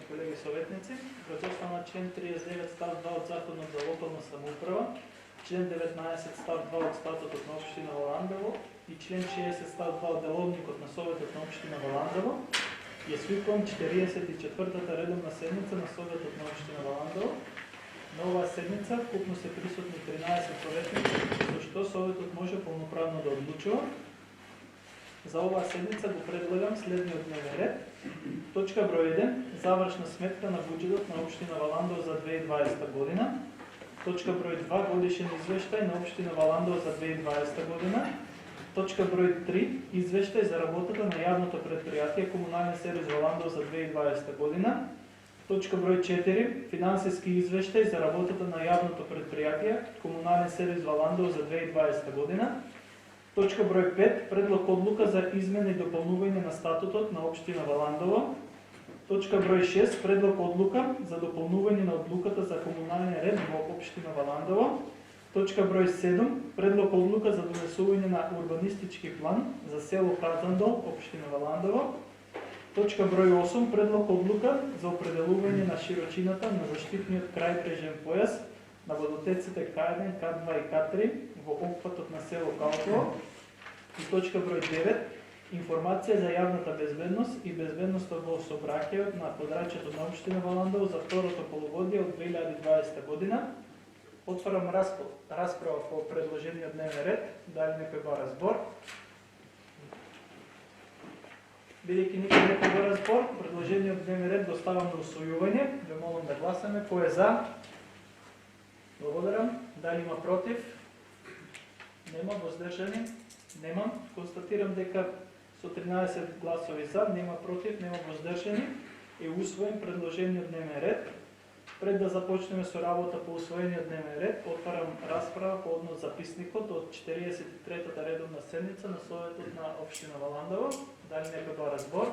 колеги съветници, пред на член 39 став 2 от Закона за локална самоуправа, член 19 став 2 от статутът на община Валандово и член 60 став 2 от деловникът на Съветът на община Валандово, я свиквам 44-та редовна седмица на Съветът на община Валандово. На ова седмица купно се присутни 13 съветници, защо Съветът може пълноправно да одлучува. За ова седмица го предлагам следниот дневен ред. Точка број 1. Завршна сметка на буџетот на општина Валандово за 2020 година. Точка број 2. Годишен извештај на општина Валандово за 2020 година. Точка број 3. Извештај за работата на јавното предпријатие Комунален сервис Валандово за 2020 година. Точка број 4. Финансиски извештај за работата на јавното предпријатие Комунален сервис Валандово за 2020 година. Точка број 5. Предлог одлука за измена и допълнување на статутот на општина Валандово. Точка број 6. Предлог одлука за допълнување на одлуката за комунален ред во општина Валандово. Точка број 7. Предлог одлука за донесување на урбанистички план за село Казандол, општина Валандово. Точка број 8. Предлог одлука за определување на широчината на заштитниот крајбрежен појас на водотеците К1, К2 и К3 во опфатот на село Калково. И точка број 9. Информација за јавната безбедност и безбедноста во сообраќајот на подрачјето на општина Валандово за второто полугодие од 2020 година. Отварам расправа по предложениот дневен ред. Дали некој бара збор? Бидејќи никој не бара збор, предложениот дневен ред го ставам на усвојување. Ве молам да гласаме. Кој е за? Благодарам. Дали има против? Нема. Воздржани? Немам. Констатирам дека со 13 гласови за, нема против, нема воздржани, е усвоен предложениот дневен ред. Пред да започнеме со работа по усвоениот дневен ред, отварам расправа по однос записникот од 43-та редовна седница на Советот на општина Валандово. Дали некој бара збор?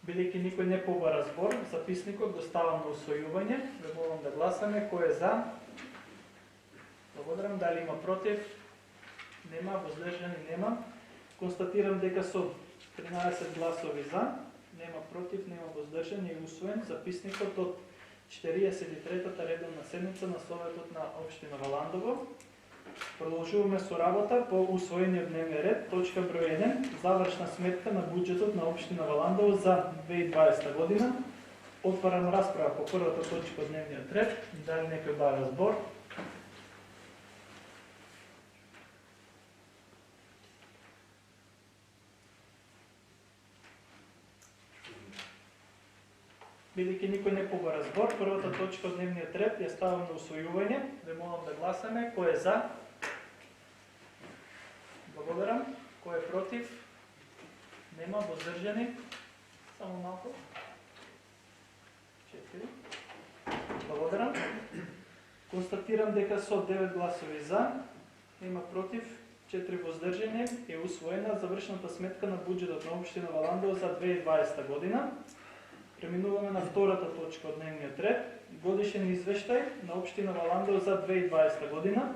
Бидејќи никој не побара збор, записникот го ставам на усвојување. Ве молам да гласаме. Кој е за? Благодарам. Дали има против? Нема. Воздржани? Нема. Констатирам дека со 13 гласови за, нема против, нема воздржани, е усвоен записникот од 43-та редовна седница на Советот на општина Валандово. Продолжуваме со работа по усвоениот дневен ред. Точка број 1. Завршна сметка на буџетот на општина Валандово за 2020 година. Отварам расправа по првата точка од дневниот ред. Дали некој бара збор? Бидејќи никој не побара збор, првата точка од дневниот ред ја ставам на усвојување. Ве молам да гласаме. Кој е за? Благодарам. Кој е против? Нема. Воздржани? Само малку. 4. Благодарам. Констатирам дека со 9 гласови за, нема против, 4 воздржани, е усвоена завршната сметка на буџетот на општина Валандово за 2020 година. Преминуваме на втората точка од дневниот ред. Годишен извештај на општина Валандово за 2020 година.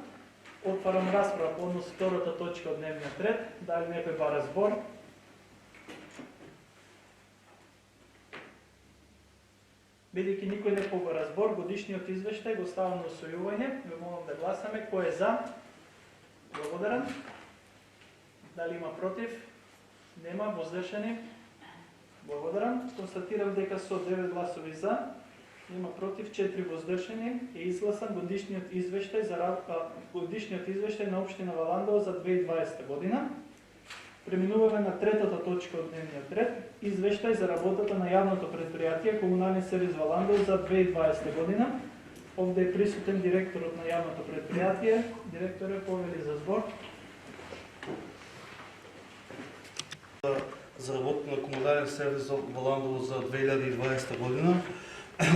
Отварам расправа по однос втората точка од дневниот ред. Дали некој бара збор? Бидејќи никој не побара збор, годишниот извештај го ставам на усвојување. Ве молам да гласаме. Кој е за? Благодарам. Дали има против? Нема. Воздржани? Благодарам. Констатирам дека со 9 гласови за, има против, 4 воздржани, е изгласан годишниот извештај на општина Валандово за 2020 година. Преминуваме на третата точка од дневниот ред. Извештај за работата на јавното предпријатие Комунален сервис Валандово за 2020 година. Овде е присутен директорот на јавното предпријатие. Директоре, повели за збор. За работа на Комунален сервис Валандово за 2020 година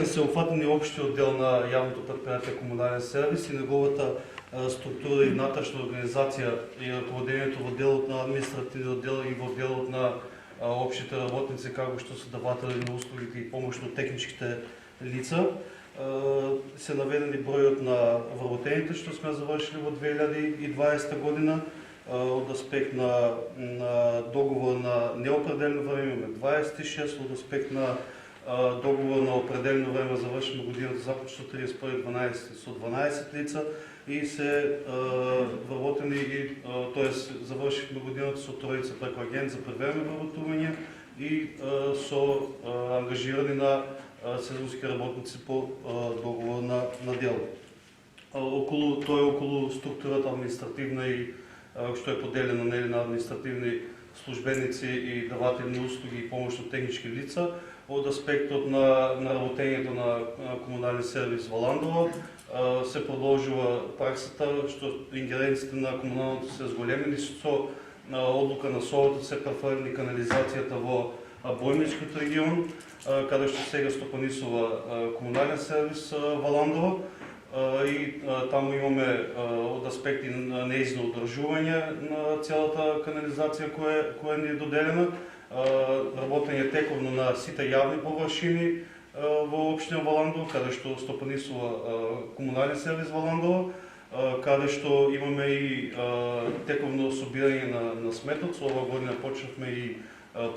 се опфатени општиот дел на јавното предпријатие Комунален сервис и неговата структура и внатрешна организација и раководењето во делот на административниот дел и во делот на општите работници, како што се даватели на услугите и помошно-техничките лица. Се наведени бројот на вработените што сме завршили во 2020 година, Од аспект на договор на неопределено време имаме 26, од аспект на договор на определено време завршиме годината започна 31.12 со 12 лица и се вработени, тоест завршихме годината со троица преку агент за привремени вработување и со ангажирани на сезонски работници по договор на дело. Тоа е околу структурата административна и што е поделено на административни службеници и даватели услуги и помошно-технички лица. Од аспектот на работењето на комунален сервис во Ландово се продолжува праксата што ингеренциите на комуналното се зголемени со одлука на СОВ се префрлени канализацијата во Бојмечкиот регион, каде што сега стопанисува комунален сервис во Ландово. И таму имаме од аспекти на неизно одржување на целата канализација која ни е доделена, работење тековно на сите јавни површини во општина во Ландово, каде што стопанисува комунален сервис во Ландово, каде што имаме и тековно собирање на сметот. Со ова година почнавме и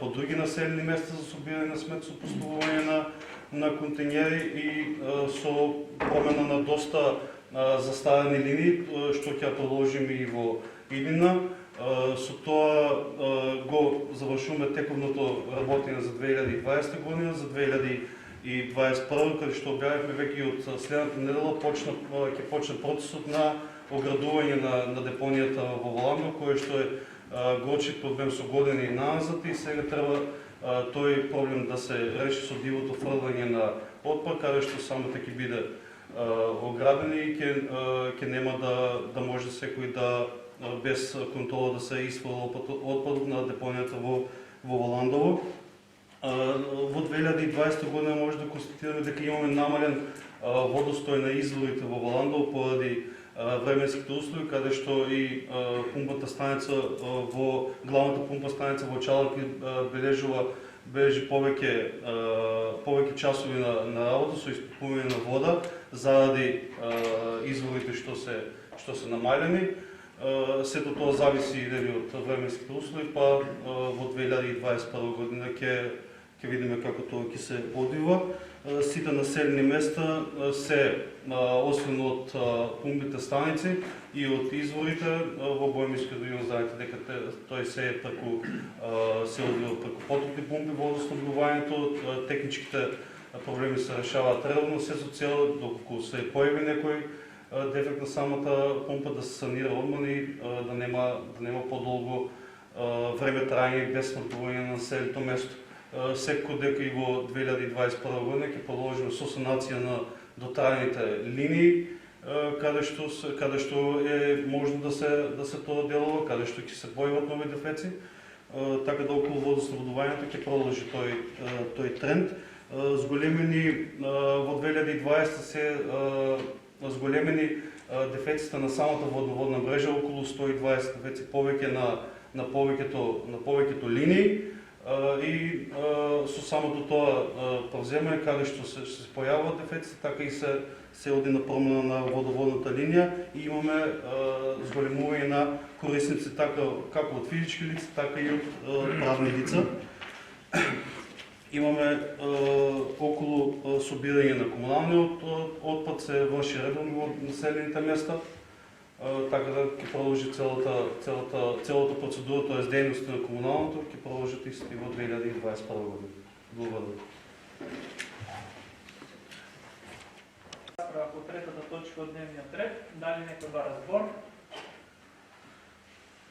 по други населени места за собирање на смет со поставување на контейнери и со промена на доста застарени линии, што ќе продолжиме и во иднина. Со тоа го завршуваме тековното работење за 2020 година, за 2021, каде што објавивме веќе од следната недела ќе почне процесот на оградување на депонијата во Ландово, кој што е горчив проблем со години назад и сега треба тој проблем да се реши со дивото фрлање на отпад, каде што само ќе биде ограден и ќе нема да може секој да без контрола да се исфрла отпадот на депонијата во Ландово. Во 2020 година може да констатираме дека имаме намален водостој на изворите во Ландово поради временските услови, каде што и пумпата станица во главната пумпа станица во Чалаки бележи повеќе часови на работа со испипување на вода заради изворите што се намалени. Сето тоа зависи и од временските услови, па во 2021 година ќе видиме како тоа ќе се одвива. Сите населени места се, освен од пумпите станици и од изворите во Бојмечкиот регион, знаете дека тој се одвива преку потопни пумпи, водоснабдувањето, техничките проблеми се решаваат редовно, се со цел доколку се појави некој дефект на самата пумпа да се санира одман и да нема подолго време трајање без смртување на населеното место. Секако дека и во 2021 година ќе продолжиме со санација на дотрајаните линии, каде што е можно да се тоа делува, каде што ќе се појават нови дефеци, така да околу водоснабдувањето ќе продолжи тој тренд. Зголемени во 2020 се зголемени дефеците на самата водноводна мрежа, околу 120 дефеци повеќе на повеќето линии. И со самото тоа превземање, каде што се појавуваат дефецити, така и се оди на промена на водоводната линија и имаме зголемување на корисници како од физички лица, така и од правни лица. Имаме околу собирање на комуналниот отпад се врши редовно во населените места, така да ќе продолжи целата процедура, т.е. дејности на комуналното, ќе продолжат исти во 2021 година. Благодарам. Расправа по третата точка од дневниот ред. Дали некој бара збор?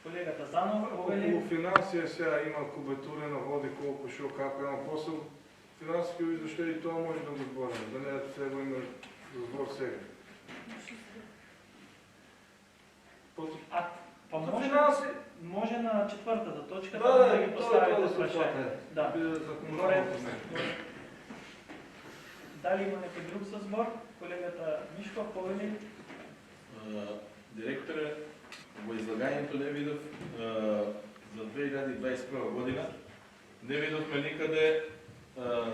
Колегата Занов, повели. Околу финансија сега има кубатурена води, колку шо, како има посол. Финансиски извештај и тоа може да го збориме, да не се го има збор сега. Може на четвртата точка да ги поставите прашање. Да. Дали има некој друг со збор? Колегата Мишков, повели. Директоре, во излагањето не видов за 2021 година, не видовме никаде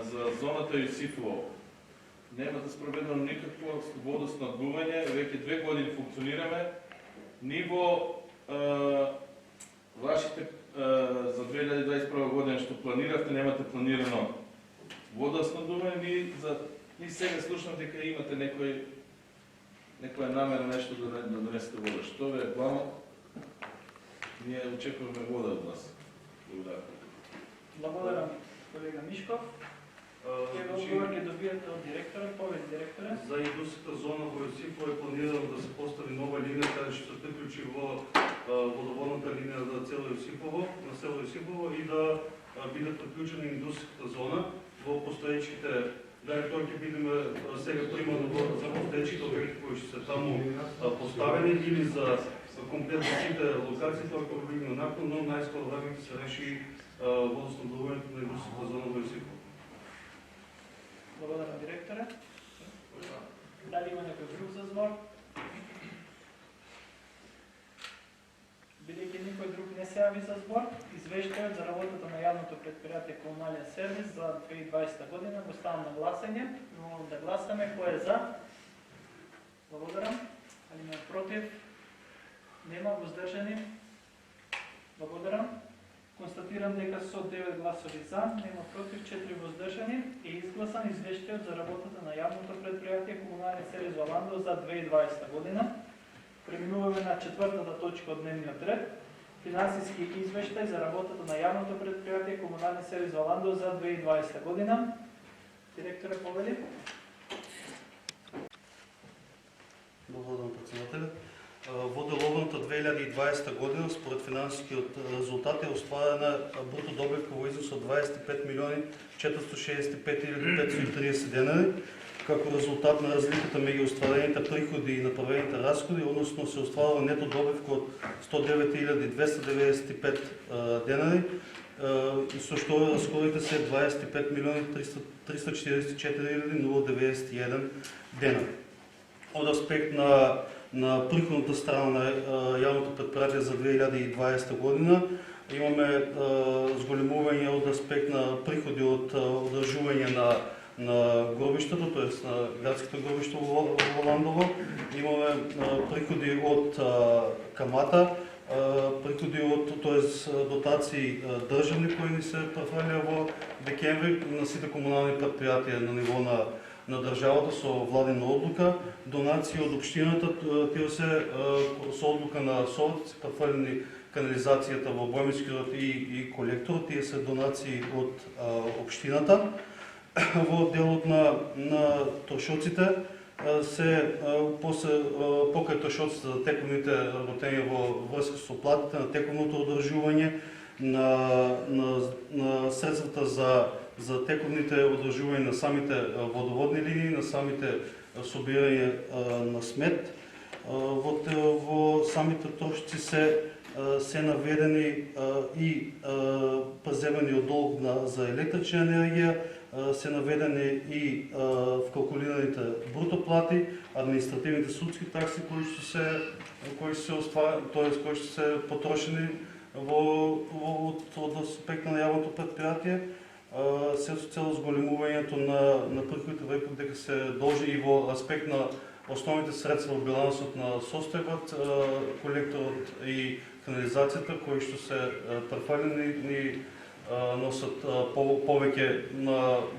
за зоната Јосифово. Нема да спроведено никакво водоснабдување, веќе 2 години функционираме. Ниво вашите за 2021 година што планиравте, немате планирано водоснабдување, и сега слушам дека имате некоја намера нешто да донесете вода. Што ве е планот? Ние очекуваме вода од вас. Благодарам. Благодарам, колега Мишков. Еве одговор ќе добиете од директора, повеќе директора. За индустријската зона во Јосифово е планирано да се постави нова линија, каде ќе се приклучи во водоводната линија за цело Јосифово, на село Јосифово, и да биде приклучена индустријската зона во постоечките. Дали тоа ќе бидеме сега примерно за постоечките обекти кои ќе се таму поставени, или за комплетно сите локации, тоа ќе бидеме након, но најскоро време ќе се реши водоснабдувањето на индустријската зона во Јосифово. Благодарам, директоре. Дали има некој друг за збор? Бидејќи никој друг не се јави за збор, извештајот за работата на јавното предпријатие Комунален сервис за 2020 година го ставам на гласање. Молам да гласаме. Кој е за? Благодарам. Али има против? Нема. Воздржани? Благодарам. Констатирам дека со 9 гласови за, нема против, 4 воздржани, е изгласан извештајот за работата на јавното предпријатие Комунален сервис Валандово за 2020 година. Преминуваме на четвртата точка од дневниот ред. Финансиски извештај за работата на јавното предпријатие Комунален сервис Валандово за 2020 година. Директоре, повели. Благодарам, председателя. Во деловната 2020 година, според финансискиот резултат, е остварена бруто добивка во износ од 25 милиони 465 530 денари, како резултат на разликата меѓу остварените приходи и направените разходи, односно се остварува нето добивка од 109 295 денари, со што расходите се 25 милиони 344 091 денари. Од аспект на приходната страна на јавното предпријатие за 2020 година имаме зголемување од аспект на приходи од одржување на гробиштето, т.е. на градските гробишта во Валандово. Имаме приходи од камата, приходи од, т.е. дотации државни кои ни се префрлија во декември на сите комунални предпријатија на ниво на државата со владина одлука, донации од општината, тие се со одлука на Совет се префрлени канализацијата во Бојмискиот и колекторот, тие се донации од општината. Во делот на трошоците се покрај трошоците за тековните работења во врска со платите, на тековното одржување, на средствата за тековните одржувања на самите водоводни линии, на самите собирање на смет. Во самите трошоци се наведени и преземани од долг за електрична енергија, се наведени и вкалкулираните бруто плати, административните судски такси кои што се потрошени од аспекта на јавното предпријатие, се со цел зголемувањето на приходите, веќе дека се должи и во аспект на основните средства во билансот на состојбот, колекторот и канализацијата, кои што се префрлени и носат повеќе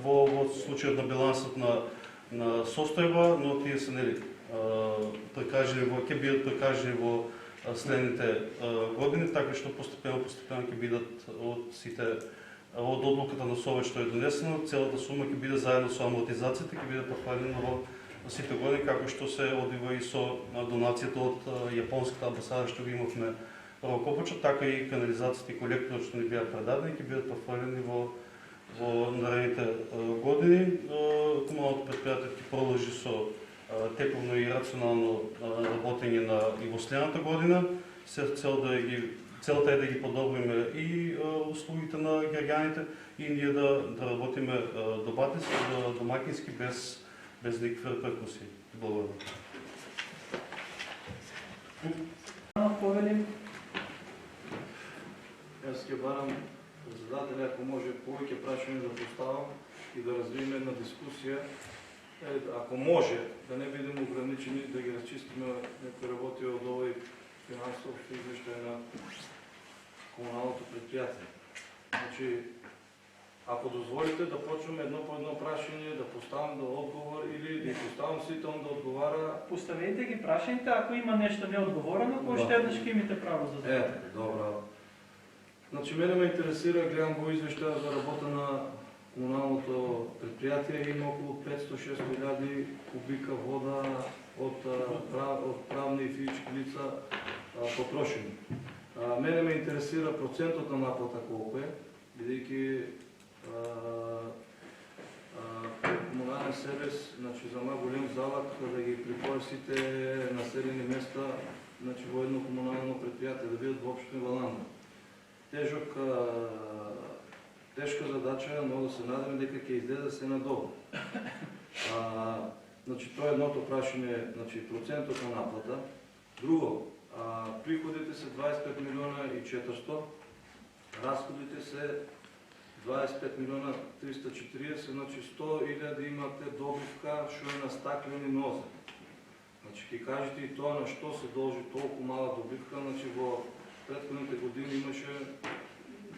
во случајот на билансот на состојба, но тие се ќе бидат прекажени во следните години, така што постепено ќе бидат од одлуката на Совет што е донесена, целата сума ќе биде заедно со амортизацијата, ќе биде префрлена во сите години, како што се одива и со донацијата од јапонската амбасада што ги имавме во Копача, така и канализацијата и колекторот што ни беа предадени, ќе бидат префрлени во наредните години. Комуналното предпријатие ќе продолжи со тековно и рационално работење и во следната година. Целта е да ги подобриме и услугите на граѓаните и ние да работиме домакински без никакви реперкусии. Благодарам. Јас ќе барам председателя, ако може повеќе прашања да поставам и да развиеме една дискусија, ако може да не бидеме ограничени да ги разчистиме некои работи од овој финансов извештај на комуналното предприятие. Значи, ако дозволите да почваме едно по едно прашение, да поставям да отговор или да поставям сител да отговаря. Поставете ги прашените, ако има нещо неотговорено, ако ще ще имате право за това. Добре. Значи, мене ме интересира, гледам го извеща за работа на комуналното предприятие. Има около 500-600 хиляди кубика вода от правни и физически лица потрошени. Мене ме интересира процентът на наплата колко е, бидейки комунален сервис, значи за една голям залък да ги припоя сите населени места, значи военно комунално предприятие, да бидат въобщо Валанда. Тежка задача, но да се надаме дека ќе излезе се надолу. Значи, това е едното прашение, значи, процентът на наплата. Друго, приходите са 25 милиона и 400, разходите са 25 милиона 340, значи 100 хиляди имате добивка, що е на стаклени нозе. Значи, ке кажете и това на що се дължи толкова мала добивка, значи в предходните години имаше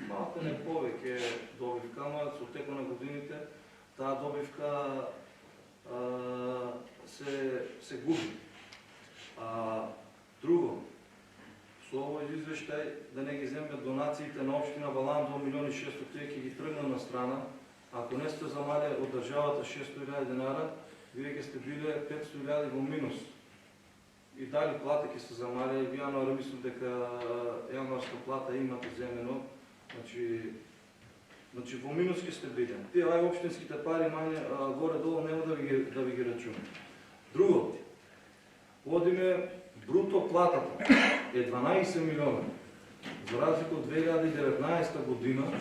малко не повече добивка, ама с отека на годините тази добивка се губи. Друго, слово извещай да не ги вземат донациите на община Валандо 1 600 000 ги тръгна на страна. Ако не сте замали от държавата 600 000 динара, вие сте били 500 000 в минус. И дали плата ки се замали, в януар мислям дека януарска плата имате вземено, значи в минус ки сте били. Тие общинските пари горе-долу няма да ви ги рачувам. Друго, водиме бруто платата е 12 милиона. За разлика от 2019 година,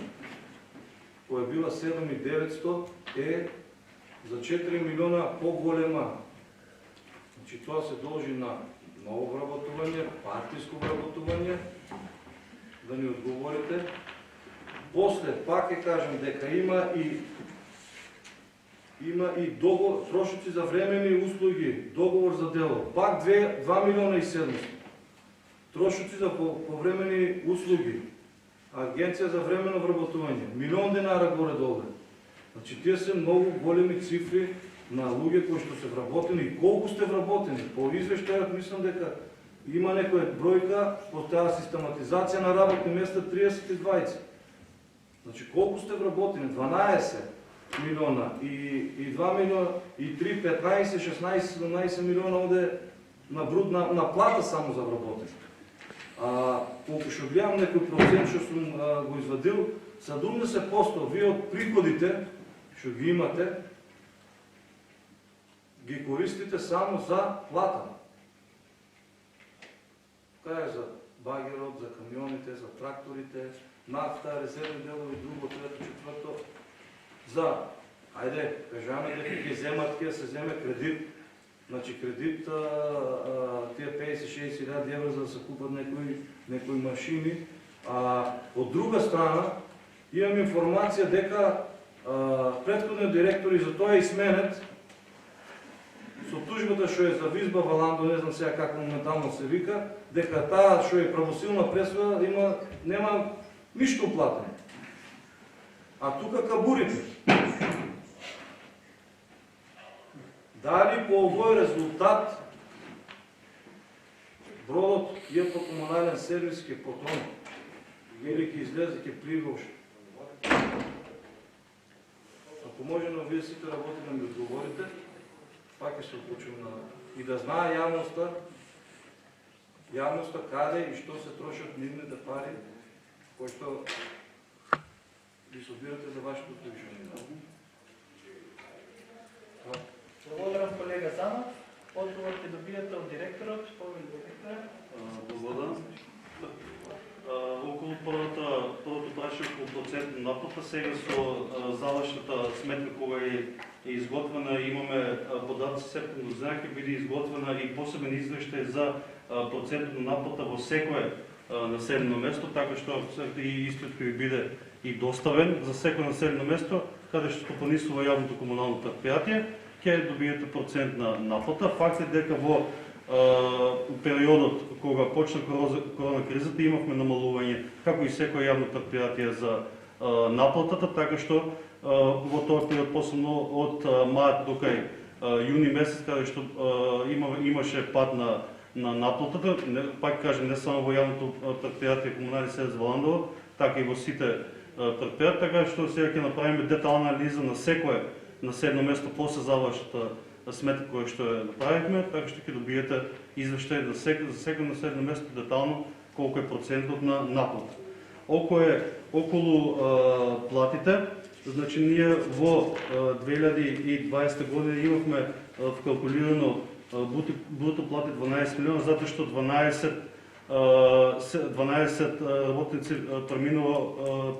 кога е била 7900, е за 4 милиона по-голема. Значи това се дължи на ново обработване, партийско обработване, да ни отговорите. После, пак кажем, дека има и договор, трошици за временни услуги, договор за дело. Пак 2 милиона и 700. Трошици за повременни услуги. Агенция за временно обработване. 1 000 000 динара горе-долу. Значи тия са много големи цифри на луѓе кои што се вработени. И колко сте вработени? По извещајот мислам дека има некоја бројка по тази систематизација на работни места 30 и 20. Значи колко сте вработени? 12 милиона и 2 милиона и 3, 15, 16, 17 милиона оде на плата само за вработени. Колко ще гледам некој процент, што сум го извадил, 70% вие от приходите, што ги имате, ги користите само за плата. Така е за багерот, за камионите, за тракторите, нафта, резервни делови, друго, трето, четвърто. За, айде, кажаме дека ги вземат, се вземе кредит. Значи кредит, тия 50-60 хиляди евро, за да се купат некои машини. От друга страна, имам информация дека предходният директор и за това и сменят со тужбата, што е за Визба Валандо, не знам сега как моментално се вика, дека таа што е правосилна пресуда нема ништо платено. А тука кабурите. Дали по овој резултат бродот е по комунален сервис ке потоне или ке излезе ке плива уште. Ако може на вие сите работи да ми отговорите, пак ще се отключим и да знае явността каде и що се трошат нивните пари, които ги събирате за вашето движение. Благодарам, колега Занов. Отговор ќе добиете от директорът. Благодаря. Около първото прашение около процентна наплата, сега со завършната сметка, кога е изготвена, имаме податъци, септември до знаки, биде изготвена и посебен извещај за процентна наплата во секое населено место, така што и испит кој биде и доставен за секое населено место, каде што стопанисува јавното комунално предпријатие, ќе добиете процентна наплата. Факт е дека во периодот кога почна корона кризата имавме намалување, како и секој јавно предпријатие за наплатата, така што во тој период посебно од мај до кај јуни месец, каде што имаше пад на наплатата, пак кажем, не само во јавното предпријатие Комунален сервис Валандово, така и во сите предпријатија, така што сега ќе направиме детална анализа на секое населено место после завршната сметка која што ја направивме, така што ќе добиете извештај за секој населено место детално колку е процентот на наплата. Околу платите, значи ние во 2020 година имавме вкалкулирано бруто плати 12 милиона, затоа што 12 работници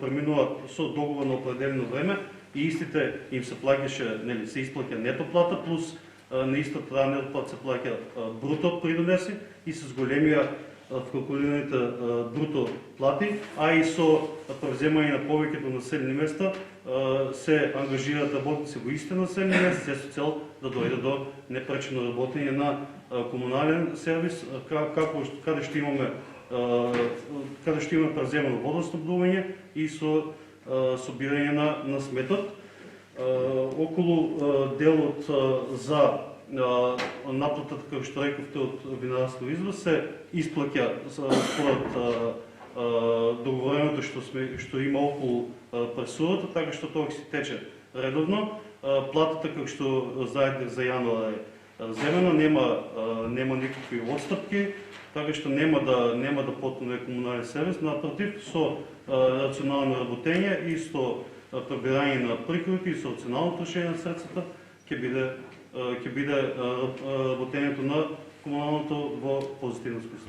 преминуваат со договор на определено време и истите им се плаќаше, нели, се исплаќа нето плата, плюс на истата таа нето плата се плаќа бруто придонеси и с големија вкалкулираните бруто плати, а и со превземање на повеќето населени места се ангажираат работници во истите населени места, се со цел да дојде до непречено работење на комунален сервис, каде што имаме превземано водоснабдување и со собирање на сметот. Околу делот за наплатата, како што рековте, од винарско извоз се исплаќа според договореното што има околу пресудата, така што тоа си тече редовно. Платата, како што знаете, за јануар е земена, нема никакви отстапки, така што нема да потоне комунален сервис, напротив, со рационално работење и со прибирање на приходите и со рационално трошење на средствата ќе биде работењето на комуналното во позитивно смисло.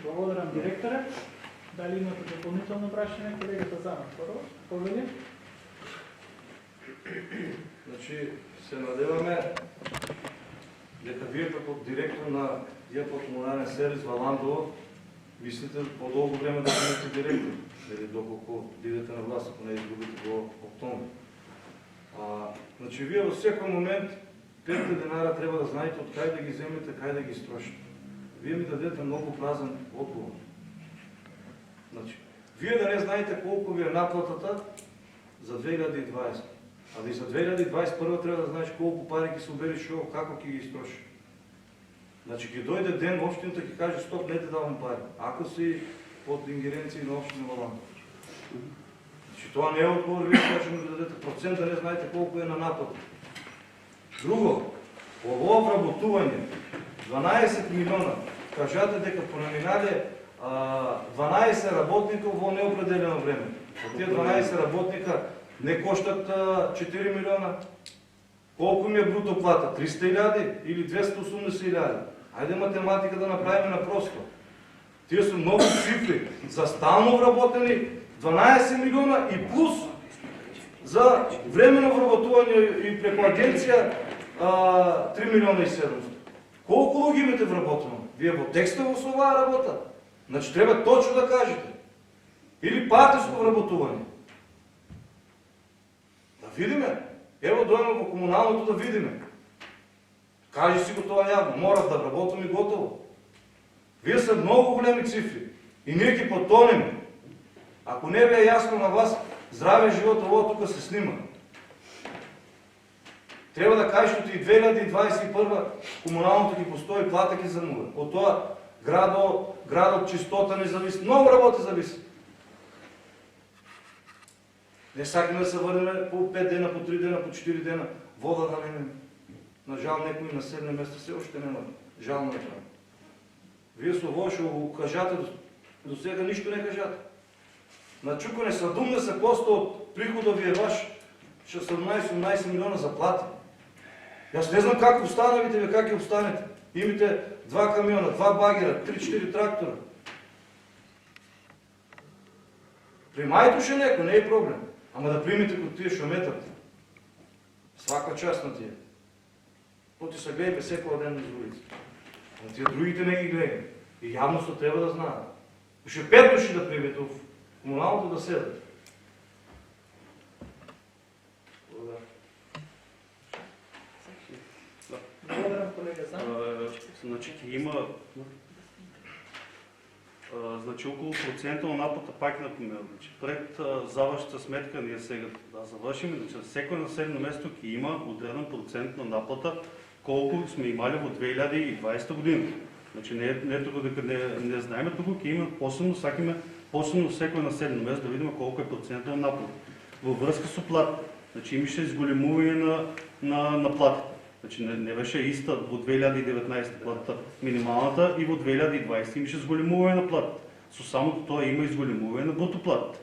Благодарам, директоре. Дали имате допълнително прашање? Колегата Замов, прво. Повели. Значи, се надеваме дека вие како директор на ДИАПО Комунален сервис Валандово мислите по-долго време да бъдете директор, доколку идете на власт, ако не изгубите во октомври. Значи, вие во секој момент 5 денара треба да знаете од кај да ги земете, кај да ги строшите. Вие ми дадете много празен одговор. Значи, вие да не знаете колку ви е наплатата за 2020. А да и за 2021 трябва да знаеш колку пари ги собериш, како ќе ги изтрошиш. Значи, ќе дојде ден, општината ќе каже, стоп, не те давам пари, ако си под ингеренција на општина Валандово. Значи, тоа не е одговор, вие ќе ми дадете процент, да не знаете колку е на наплата. Друго, ово вработување, 12 милиона, кажате дека понаминале 12 работника во неопределено време. А тие 12 работника не коштат 4 милиона. Колку ми е бруто плата? 300.000 или 280.000? Ајде математика да направиме на просто. Тие се многу цифри. За стално вработени 12 милиона и плюс за временно вработување и преку агенција 3 милиона и 700. Колку луѓе имате вработено? Вие во текста во оваа работа? Значи треба точно да кажете. Или партиско вработување. Да видиме. Ево дојме во комуналното да видиме. Кажи си го тоа јавно. Морав да вработам и готово. Вие се многу големи цифри. И ние ги потонеме. Ако не бе јасно на вас, здраве живот, ово тука се снима. Треба да кажете и 2021 комуналното ги постои, плата ги за нула. Од тоа градот чистота не зависи, многу работи зависи. Не сакаме да се върнеме по 5 дена, по 3 дена, по 4 дена, вода да немаме. На жал некои населени места се още нема. Жал не прави. Вие со ово што го кажате, до сега ништо не кажате. Начукане 70% од приходот ви е ваш 17-18 милиона за плати. Јас не знам како останавите, вие как ќе останете. Имате 2 камиона, 2 багера, 3-4 трактора. Примајтуше некој, не е проблем. Ама да примите кога тие што метат. Свака част на тие. Поти се гледајме секој ден на улица. А тие другите не ги гледајме. И јавноста треба да знаат. Уште 5 души да примете в комуналното да седат. Благодарам, колега. колега Занов. Значи има значи около процента на наплата, пак напомням, значи пред завършата сметка ние сега да завършим, значи всеко населено место има отреден процент на наплата, колко сме имали в 2020 година. Значи не е тук дека не знаем, тук има посебно всеко населено место да видим колко е процента на наплата. Във връзка с оплата, значи имаше изголемуване на плата. Значи не беше иста в 2019 плата минималната и в 2020 имаше изголемуване на плата. Со самото това има изголемуване на брутоплатата.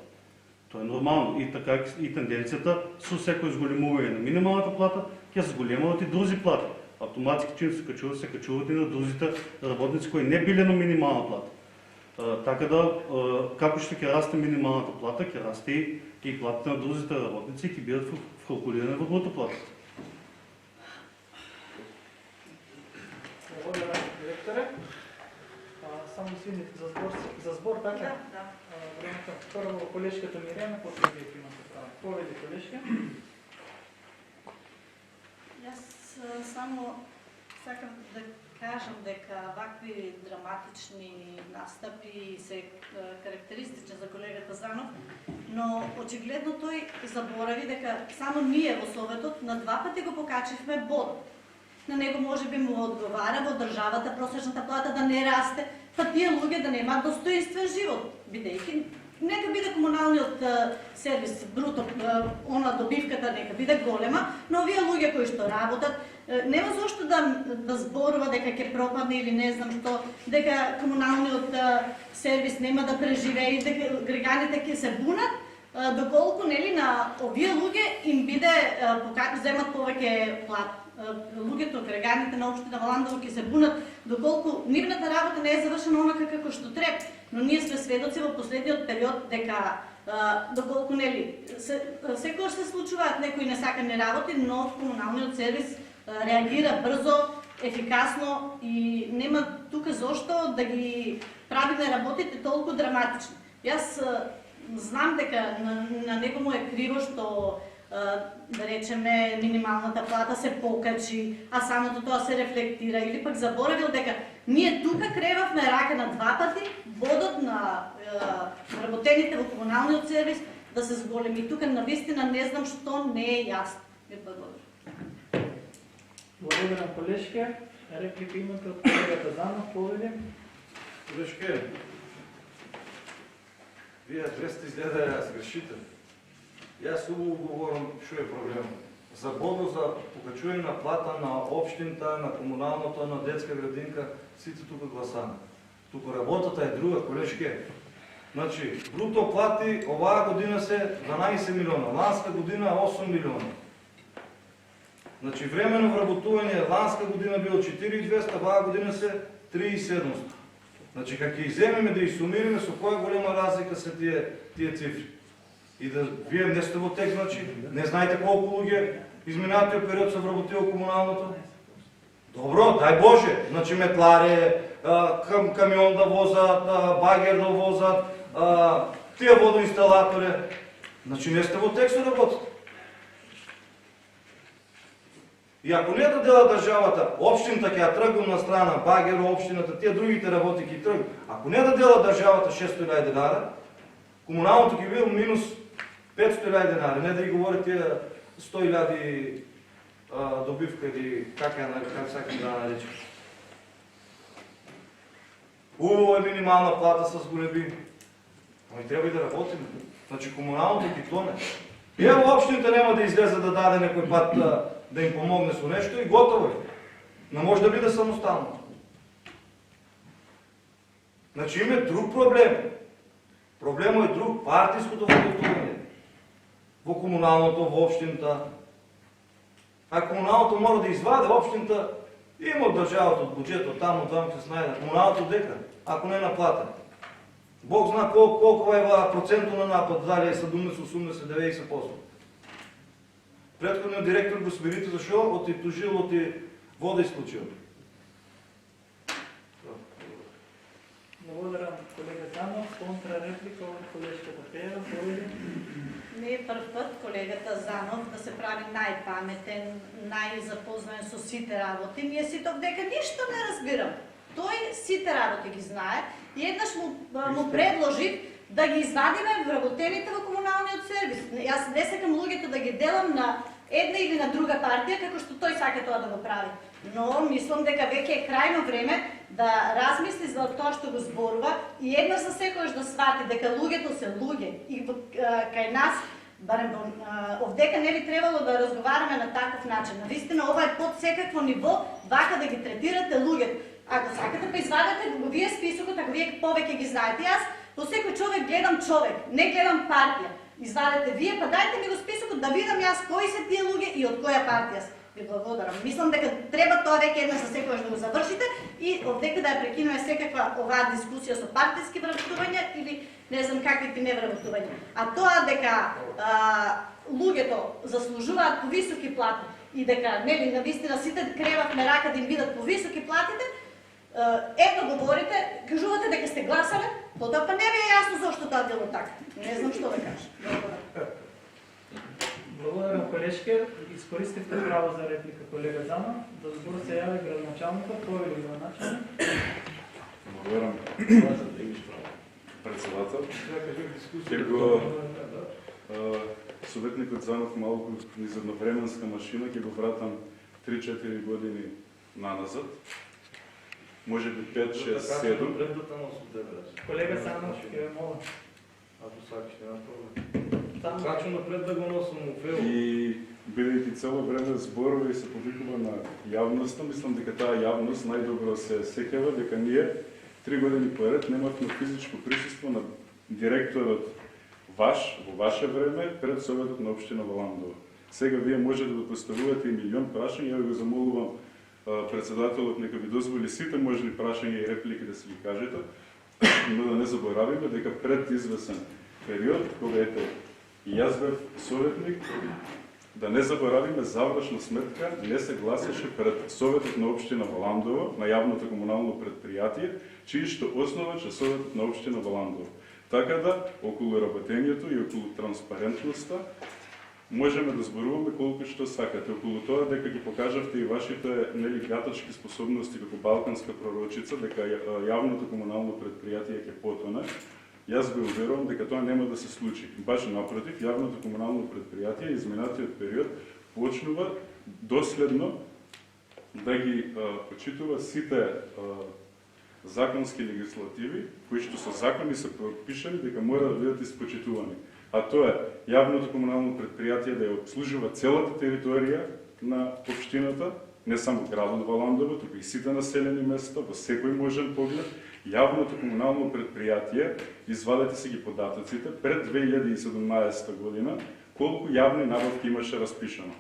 То е нормално. И така и тенденцията со всеко изголемуване на минималната плата, тя се големуват и друзи плати. Автоматски, че се качуват и на другите работници, които не били на минимална плата. Така да, како ще ке расте минималната плата, ке расте и платите на другите работници, ке бидат вкалкулирани в брутоплатата. Благодаря, директоре. Само извините, за сбор, така? Да. Първо колежката Мирена, после вие имате право. Поведи, колежка. Јас само сакам да кажам дека вакви драматични настапи се карактеристични за колегата Занов, но очигледно тој заборави дека само ние во Советот на 2 пати го покачивме бодот. На него може би му одговара во државата просечната плата да не расте, па тие луѓе да немаат достоинствен живот, бидејќи нека биде комуналниот сервис бруто, она добивката нека биде голема, но овие луѓе кои што работат, нема зошто да зборува дека ќе пропадне или не знам што, дека комуналниот сервис нема да преживее и дека граѓаните ќе се бунат, доколку нели на овие луѓе им биде земат повеќе плат. Луѓето, граѓаните на општина Валандово ќе се бунат доколку нивната работа не е завршена онака како што треба. Но ние сме сведоци во последниот период дека доколку нели секогаш се случуваат некои несакани работи, но комуналниот сервис реагира брзо, ефикасно и нема тука зошто да ги правиме работите толку драматични. Јас знам дека на него му е криво што да речеме минималната плата се покачи, а самото тоа се рефлектира или пак заборавил дека ние тука кревавме рака на 2 пати бодот на работените во комуналниот сервис да се зголеми. Тука навистина не знам што не е јасно. Ви благодарам. Благодарам, колежка. Реплика имате од колегата Занов, поведи. Колежке, вие тресте изгледа јас грешите. Јас убаво говорам што е проблем. За бодо за покачување на плата на општината, на комуналното, на детска градинка, сите тука гласаме. Тука работата е друга, колежке. Значи, бруто плати оваа година се 12 милиона, ланска година 8 милиона. Значи, времено вработување ланска година било 4200, оваа година се 3700. Значи, как ќе иземеме да изсумириме со која голема разлика се тие цифри. И да вие не сте во тек, значи, не знаете колку луѓе изминатиот период се вработило комуналното. Добро, дај Боже, значи метларе, камион да возат, багер да возат, тие водоинсталатори. Значи не сте во тек со работата. И ако не да дела државата, општината ќе ја тргнат на страна, багер, општината, тие другите работи ќе тргнат. Ако не да дела државата 600.000 денара, комуналното ќе биде минус 500.000 денара, не да ги говори тие 100.000 добивка или как сакам да наречем. Убаво е минимална плата с голеби, но и треба и да работим. Значи комуналното ги тоне. И ево општините нема да излезе да даде некој пат да им помогне со нешто и готово е. Но може да биде самостанно. Значи има друг проблем. Проблемот е друг, партиското водоотворање. Во комуналното, во општината. А комуналното мора да изваде општината, има од државата, од буџетот, таму ќе се најде. Комуналното дека, ако не наплата. Бог зна колко е процентно на напад, дали е 70, 80, 90%. Предходниот директор го смирите, зашо оти тужил, оти вода исклучил. Благодарам, колега Занов. Контра реплика од колежката Пеева, поведи. Не е прв път колегата Занов да се прави најпаметен, најзапознан со сите работи. Ние сите овдека ништо не разбирам. Тој сите работи ги знае и еднаш му предложив да ги извадиме вработените во комуналниот сервис. Јас не сакам луѓето да ги делам на една или на друга партија, како што тој сака тоа да го прави. Но мислам дека веќе е крајно време да размисли за тоа што го зборува и еднаш за секојаш да свати дека луѓето се луѓе и кај нас, барем овдека не би требало да разговараме на таков начин. Навистина ова е под секакво ниво, вака да ги третирате луѓето. Ако сакате па извадете го вие списокот, ако вие повеќе ги знаете. Јас во секој човек гледам човек, не гледам партија. Извадете вие, па дайте ми го списокот да видам јас кои се тие луѓе и од која партија се. Ви благодарам. Мислам дека треба тоа веќе еднаш за секојаш да го завршите и овдека да ја прекинеме секаква оваа дискусија со партиски вработувања или не знам какви не вработувања. А тоа дека луѓето заслужуваат повисоки плати и дека нели навистина сите кревавме рака да им бидат повисоки платите, ето говорите, кажувате дека сте гласале, тоа па не ви е јасно зошто тоа дело така. Не знам што да кажам. Благодарам. Благодарам, колешке. Искористивте право за реплика, колега Занов. Да збор се јави градоначалникот, тој или градоначалник. Благодарам, председател. Како советникот Занов малку низ едновременска машина ќе го вратам 3-4 години наназад. Може би 5, 6, 7. Колега Занов, ќе ве молам. Ако сакаш, нема проблем. Само Качу напред да го носам у фео. И бидејќи цело време зборува и се повикува на јавноста, мислам дека таа јавност најдобро се сеќава дека ние 3 години поред немавме физичко присуство на директорот ваш, во ваше време, пред Советот на општина Валандово. Сега вие можете да поставувате и милион прашања, ја го замолувам председателот нека ви дозволи сите можни прашања и реплики да се ги кажете, но да не заборавиме дека пред извесен период, кога ете и јас бев советник, да не заборавиме завршна сметка, не се гласеше пред Советот на општина Валандово, на јавното комунално предпријатие, чиј што основач е Советот на општина Валандово. Така да, околу работењето и околу транспарентноста, можеме да зборуваме колку што сакате. Околу тоа дека ги покажавте и вашите нели гатачки способности како балканска пророчица, дека јавното комунално предпријатие ќе потоне. Јас ви уверувам дека тоа нема да се случи. Баш напротив, јавното комунално предпријатие изминатиот период почнува доследно да ги почитува сите законски легислативи, кои што со закони се пропишани дека мора да бидат испочитувани. А тоа е јавното комунално предпријатие да ја обслужува целата територија на општината, не само градот Валандово, туку и сите населени места, во секој можен поглед. Јавното комунално предпријатие, извадете си ги податоците, пред 2017 година, колку јавни набавки имаше распишано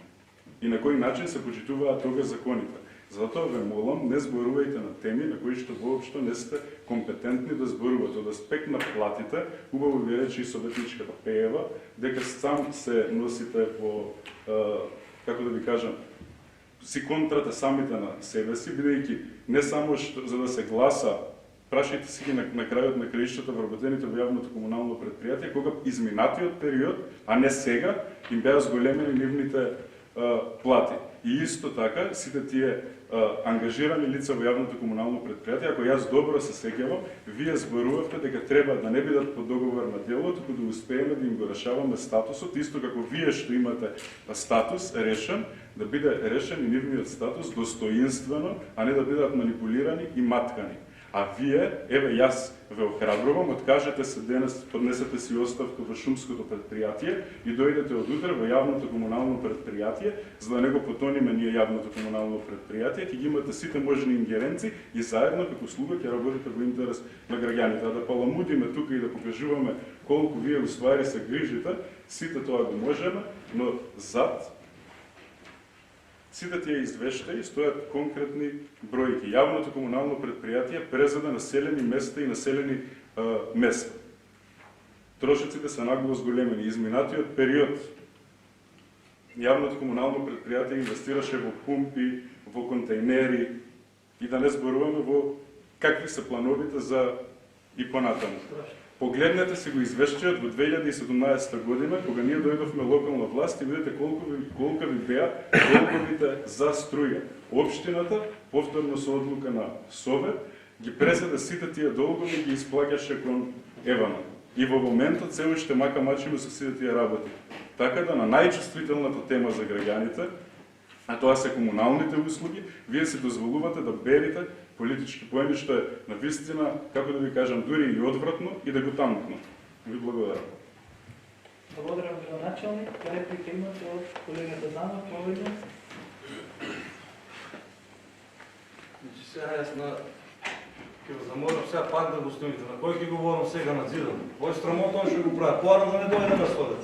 и на кој начин се почитуваат тога законите. Затоа ве молам, не зборувајте на теми на кои што воопшто не сте компетентни да зборувате. Од аспект на платите, убаво ви рече и советничката Пеева, дека сам се носите по, како да ви кажам, си контрате самите на себе си, бидејќи не само што, за да се гласа, прашајте си ги на крајот на краишта вработените во јавното комунално предпријатие, кога изминатиот период, а не сега, им беа зголемени нивните плати. И исто така, сите тие ангажирани лица во јавното комунално предпријатие, ако јас добро се сеќавам, вие зборувавте дека треба да не бидат по договор на дело, туку да успееме да им го решаваме статусот, исто како вие што имате статус решен, да биде решен и нивниот статус достоинствено, а не да бидат манипулирани и маткани. А вие, еве јас ве охрабрувам, откажете се денес, поднесете си оставка во шумското предпријатие и дојдете од утре во јавното комунално предпријатие, за да не го потониме ние јавното комунално предпријатие, ќе ги имате сите можни ингеренции и заедно како слуга ќе работите во интерес на граѓаните. А да паламудиме тука и да покажуваме колку вие уствари се грижите, сите тоа го можеме, но зад сите тие извештаи стојат конкретни бројки. Јавното комунално предпријатие презаде населени места и населени места. Трошоците се нагло зголемени. Изминатиот период јавното комунално предпријатие инвестираше во пумпи, во контейнери и да не зборуваме во какви се плановите за и понатаму. Погледнете си го извещият во 2017 година, кога ние дојдовме локална власт и видите колку ви беа долговите за струја. Општината, повторно со одлука на Совет, ги преседа сите тие долгови и ги исплаќаше кон Евана. И во моментот се уште мака мачиме со сите тие работи. Така да на најчувствителната тема за граѓаните, а тоа се комуналните услуги, вие си дозволувате да берите политички поени, што е навистина, како да ви кажам, дури и одвратно и дегутантно. Ви благодарам. Благодарам, градоначалник. Реплика имате од колегата Занов, повеќе. Значи сега јас ќе го замолам сега пак да го снимите. На кој ќе говорам сега на зидан? Кој срамотно ще го прави? Порано да не дојде на совет.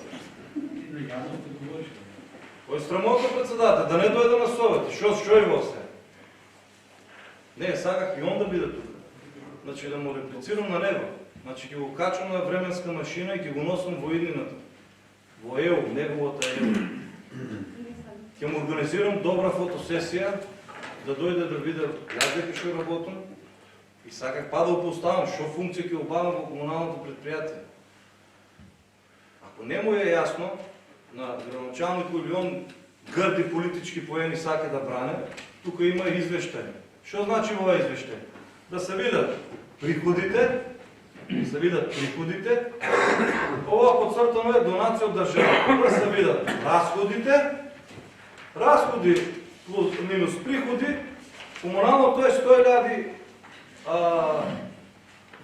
Кој срамотно председател, да не дојде на совет. Шо е во се? Не, саках и он да биде тук. Значи да му реплицирам на него. Значи ќе го качам на временска машина и ќе го носам во иднината. Во ЕУ, неговата ЕУ. Ќе му организирам добра фотосесија, да дојде да види јас дека што работам. И саках па да го поставам, што функција ќе обавам во комуналното предпријатие. Ако не му е јасно, на градоначалникот или он грди политички поени сака да бране, тука има извештај. Што значи ова извештај? Да се видат приходите, ова подцртано е донација од државата. Да се видат разходи плюс минус приходи, комуналното е 100.000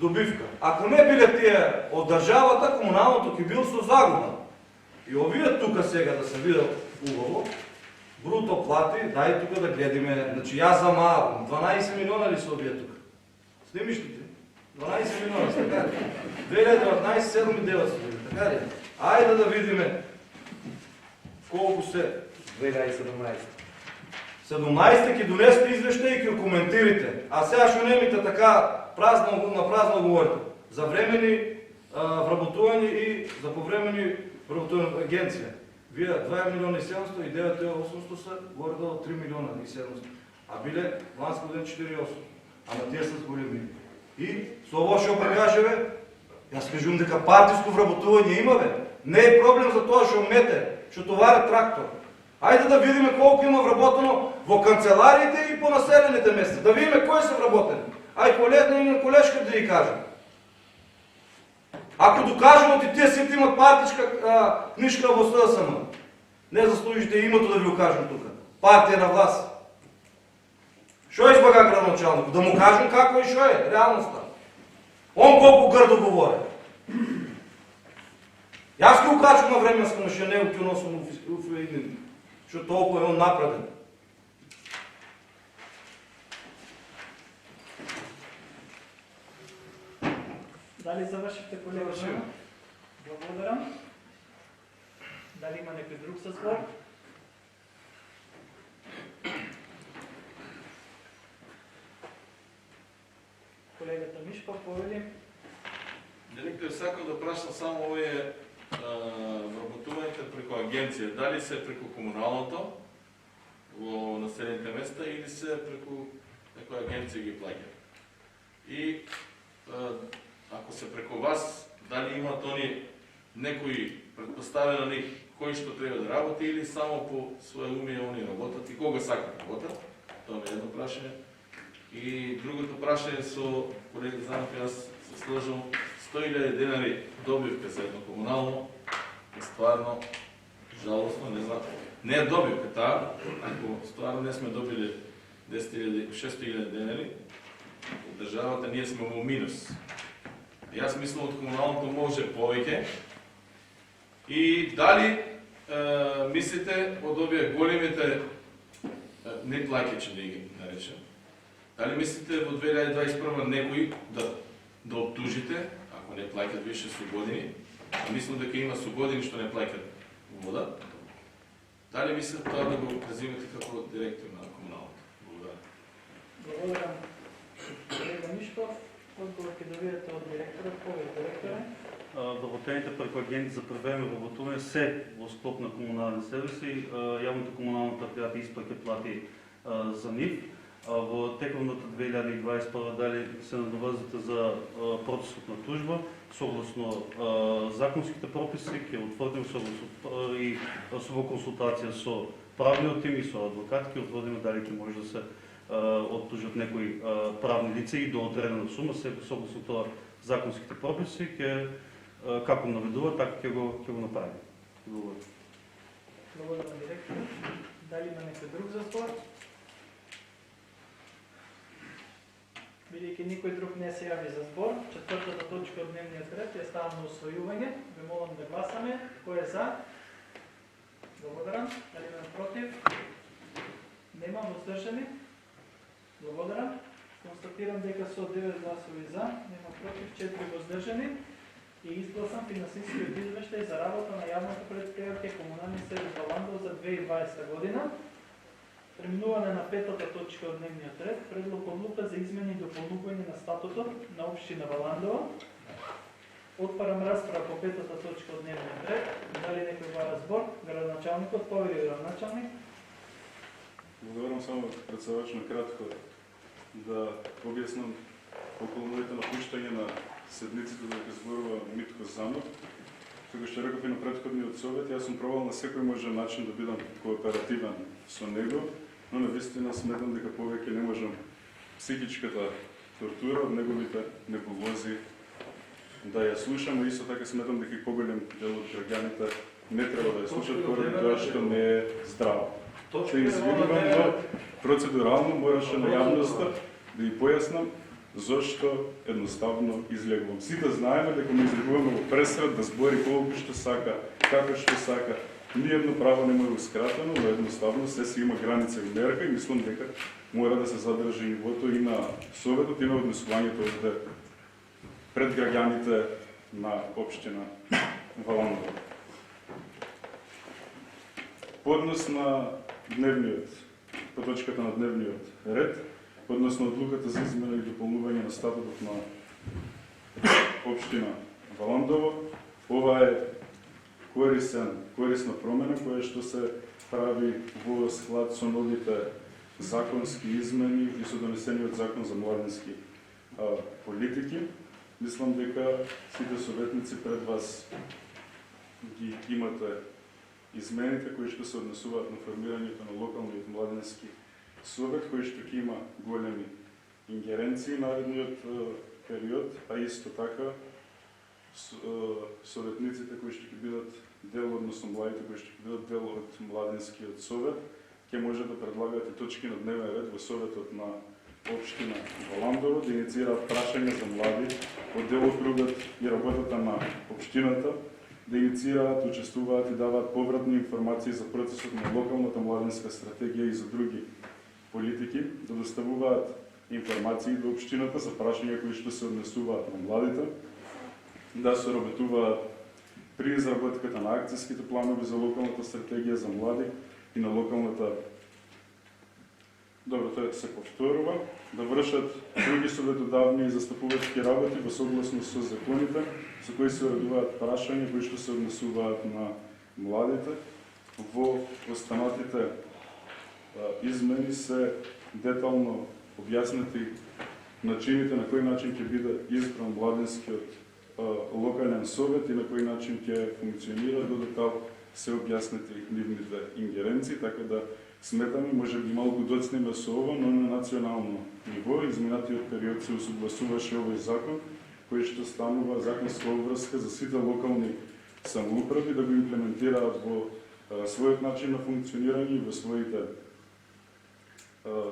добивка. Ако не биле тие од државата, комуналното ќе бил со загуба. И овие тука сега да се видат убаво, бруто плати, дај тука да гледиме, значи јас замалам, 12 милиона ли се овие тука? Снимиш ли ти? 12 милиона, така ли? 2019 7,900, така ли? Ајде да видиме колку се 2017. 17 ќе донесете извештај и ќе коментирате. А сега што немите така на празно говорите за времени вработување и за повремени вработување агенција. Вие 2 милиона и 700 и 9.800 са горе до 3 милиона и 700. А биле ланска година 4.800. Ама тие са големи. И со ово што покажеме, јас кажувам дека партиско вработување има бе. Не е проблем за тоа што мете, што товари трактор. Ајде да видиме колку има вработено во канцелариите и по населените места. Да видиме кои се вработени. Ај колежна и на колежка да ги кажем. Ако докажем и тие сите имат партичка книжка во СДСМ, не заслужите името да ви го кажем тука. Партија на власт. Шо избага градоначалник? Да му кажем како и шо е реалноста. Он колку грдо говори. Јас ќе укачам на временска машина, него ќе носам в един. Што толкова е он напреден. Дали завършихте, колега? Благодарам. Дали има някой друг със сбор? Колегата Мишко, повели. Директор, сакам да прашам само овие вработувањето преку агенција. Дали се преку комуналното во населените места или се преку некоја агенција ги плаќа? И ако се преку вас, дали имат они некои предпоставено на них кој што треба да работи или само по своје умие они работат и кога сакат работат? Тоа е едно прашање. И другото прашање со колега Занов, јас се сложам 100.000 денари добивка за едно комунално е стварно жалосно, не знам. Не е добивка таа, ако стварно не сме добили 600.000 денари од државата, ние сме во минус. Јас мислам од комуналното може повеќе. И дали мислите од овие големите неплаќачи, да ги наречем, дали мислите во 2021 некои да обтужите, ако не плаќат више со години, а мислам дека има со години што не плаќат вода, дали мислите тоа да го презимате како директор на комуналното? Благодарам. Благодарам. Колега Мишков, одговор ќе добиете од директора, кој е директора? Вработените преку агенти за превреме вработување се во склоп на комунални сервиси. Јавното комунално предпријатие исплаќа плати за нив. во тековната 2021 дали се надовазите за процесот на тужба, согласно законските прописи, ќе утврдим и во консултација со правниот тим и со адвокат, ќе утврдиме дали ќе може да се оттужат некои правни лица и до одредена сума, согласно тоа законските прописи, како наведува, така ќе го направи. Благодарам. Благодарам, директор. Дали има некој друг за збор? Бидејќи никој друг не се јави за збор, четвртата точка од дневниот ред ја ставам на усвојување. Ве молам да гласаме. Кој е за? Благодарам. Дали има против? Нема воздржани? Благодарам. Констатирам дека со 9 гласови за, нема против, 4 воздржани и изгласам финансискиот извештај за работа на јавното претпријатие Комунални сервис Валандово за 2020 година. Преминуваме на петата точка од дневниот ред, предлог одлука за измени и дополнување на статутот на општина Валандово. Отварам расправа по петата точка од дневниот ред. Дали некој бара збор? Градоначалникот, повели градоначалник. Благодарам, само председавач на кратко да објаснам околу новите напуштање на седниците дека зборува Митко Занов. Како што реков и на претходниот совет, јас сум пробал на секој можен начин да бидам кооперативен со него, но навистина сметам дека повеќе не можам психичката тортура од неговите небулози да ја слушам, и исто така сметам дека и поголем дел од граѓаните не треба да ја слушат поради тоа што не е здраво. Се извинувам, но процедурално мораше на јавноста да ја појаснам зошто едноставно излегувам. Сите знаеме дека му излегуваме во пресред да збори колку што сака, како што сака. Ниедно право не му еускратено, но едноставно се си има граница и мерка и мислам дека мора да се задржи нивото и на советот и на однесувањето овде пред граѓаните на општина Валандово. Поднос на дневниот, по точката на дневниот ред, односно одлуката за измена и дополнување на статутот на општина Валандово. Ова е корисна промена која што се прави во склад со новите законски измени и со донесениот закон за младински политики. Мислам дека сите советници пред вас ги имате измените кои што се однесуваат на формирањето на локалниот младински совет, кој што ќе има големи ингеренции наредниот период, а исто така советниците кои што ќе бидат дел, односно младите кои што ќе бидат дел од младинскиот совет, ќе може да предлагат и точки на дневен ред во советот на општина Валандово, да инициираат прашања за млади од делокругот и работата на општината, да инициираат, учествуваат и даваат повратни информации за процесот на локалната младинска стратегија и за други политики, да доставуваат информации до општината за прашања кои што се однесуваат на младите, да соработуваат при изработката на акцијските планови за локалната стратегија за млади и на локалната тоа се повторува, да вршат други советодавни и застапувачки работи во согласност со законите со кои се уредуваат прашања кои што се однесуваат на младите. Во останатите измени се детално објаснети начините на кој начин ќе биде избран младинскиот локален совет и на кој начин ќе функционира, до детал се објаснети нивните ингеренции, така да сметаме, може би малку доцнеме со ова, но на национално ниво. Изминатиот период се усогласуваше овој закон, кој што станува законска обврска за сите локални самоуправи да го имплементираат во својот начин на функционирање и во своите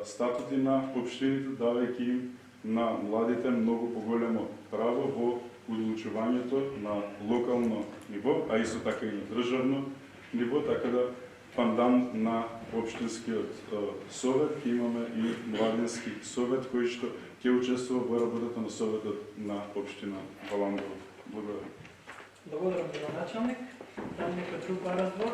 статути на општините, давајќи им на младите многу поголемо право во одлучувањето на локално ниво, а исто така и на државно ниво, така да пандан на општинскиот совет ќе имаме и младински совет кој што ќе учествува во работата на советот на општина Валандово. Благодарам. Благодарам, градоначалник. Дали некој друг бара збор?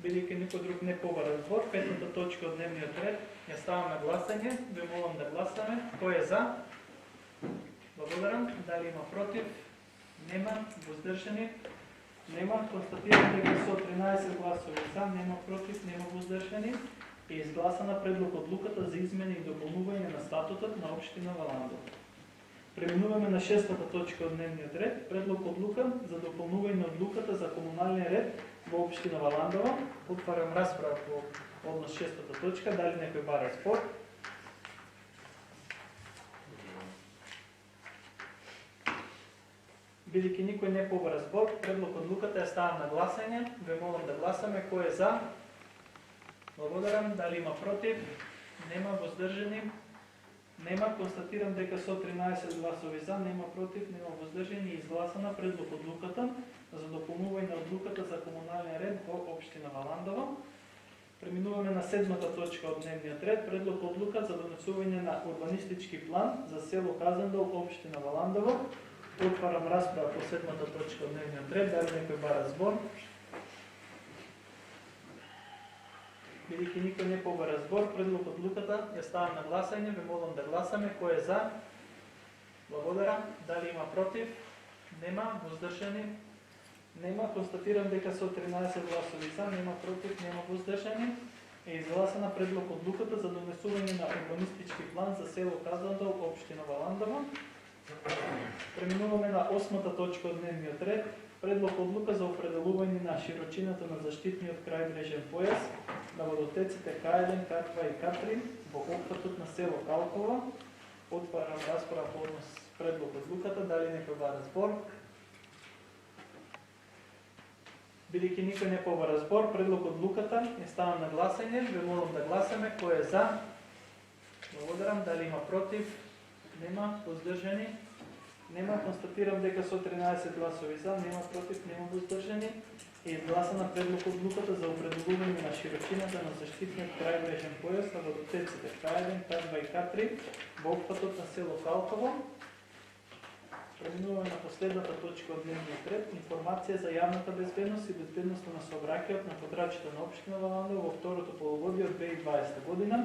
Бидејќи никој друг не побара збор, петата точка од дневниот ред ја ставам на гласање. Ве молам да гласаме. Кој е за? Благодарам. Дали има против? Нема. Воздржани? Нема. Констатирам дека со 13 гласови за, нема против, нема воздржани е изгласана предлог одлуката за измени и дополнување на статутот на општина Валандово. Преминуваме на шестата точка од дневниот ред, предлог одлука за дополнување на одлуката за комунален ред во општина Валандово. Отварам расправа по однос шестата точка, дали некој бара спор? Бидејќи никој не побара збор, предлог одлуката ја ставам на гласање. Ве молам да гласаме. Кој е за? Благодарам. Дали има против? Нема. Воздржани? Нема. Констатирам дека со 13 гласови за, нема против, нема воздржани и изгласана предлог одлуката за дополнување на одлуката за комунален ред во општина Валандово. Преминуваме на седмата точка од дневниот ред, предлог одлука за донесување на урбанистички план за село Казандол, општина Валандово. Отварам расправа по седмата точка од дневниот ред. Дали некој бара збор? Бидејќи никој не побара збор, предлог одлуката ја ставам на гласање. Ве молам да гласаме. Кој е за? Благодарам. Дали има против? Нема. Воздржани? Нема. Констатирам дека со 13 гласови за, нема против, нема воздржани е изгласана предлог одлуката за донесување на урбанистички план за село Казандол, општина Валандово. Преминуваме на осмата точка од дневниот ред, предлог одлука за определување на широчината на заштитниот крајбрежен појас на водотеците К1, К2 и К3 во опфатот на село Калково. Отварам расправа по однос предлог одлуката. Дали некој бара збор? Бидејќи никој не побара збор, предлог одлуката ја ставам на гласање. Ве молам да гласаме. Кој е за? Благодарам. Дали има против? Нема. Воздржани? Нема. Констатирам дека со 13 гласови за, нема против, нема воздржани е изгласана предлог одлуката за определување на широчината на заштитниот крајбрежен појас на водотеците К1, К2 и К3 во опфатот на село Калково. Преминуваме на последната точка од дневниот ред, информација за јавната безбедност и безбедноста на сообраќајот на подрачјето на општина Валандово во второто полугодие од 2020 година.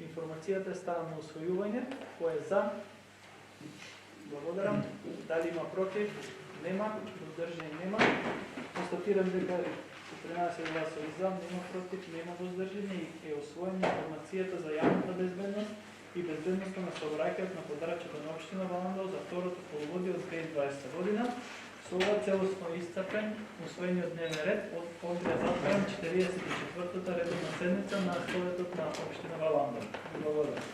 Информацијата е ставам на усвојување. Кој е за? Благодарам. Дали има против? Нема. Воздржани? Нема. Констатирам дека 13 гласови за, нема против, нема воздржани е усвоена информацијата за јавната безбедност и безбедноста на сообраќајот на подрачјето на општина Валандово за второто полугодие од 2020 година. Со ова целосно исцрпен усвоениот дневен ред овде затварам 44-та редовна седница на Советот на општина Валандово. Благодарам.